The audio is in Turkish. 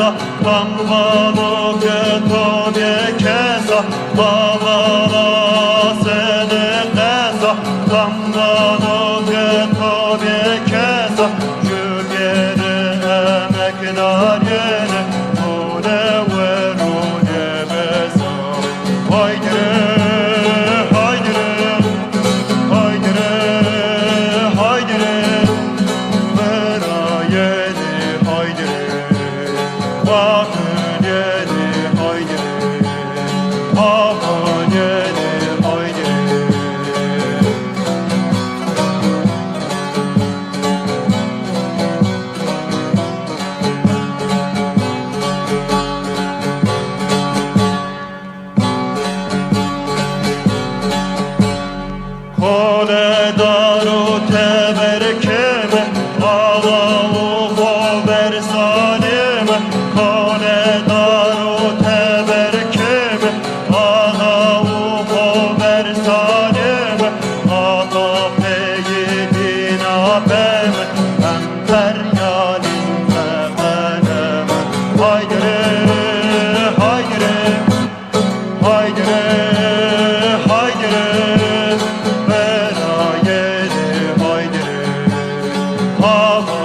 kesa, bambalo che tobie kesa, bavala seni kesa, bambalo che tobie kesa, jügeri emekler yeri, ule verune besa. Haydire, haydire, haydire, haydire, vera yeni haydire, bakın yeni haydire, bakın yeni haydire. Kole daru teberkeme, ava uho versalime. Kole daru teberkeme, ava uho versalime. Ata peyidina beme, emperyalim emeneme. Haydire, haydire, haydire, haydire, vera yeni haydire, hava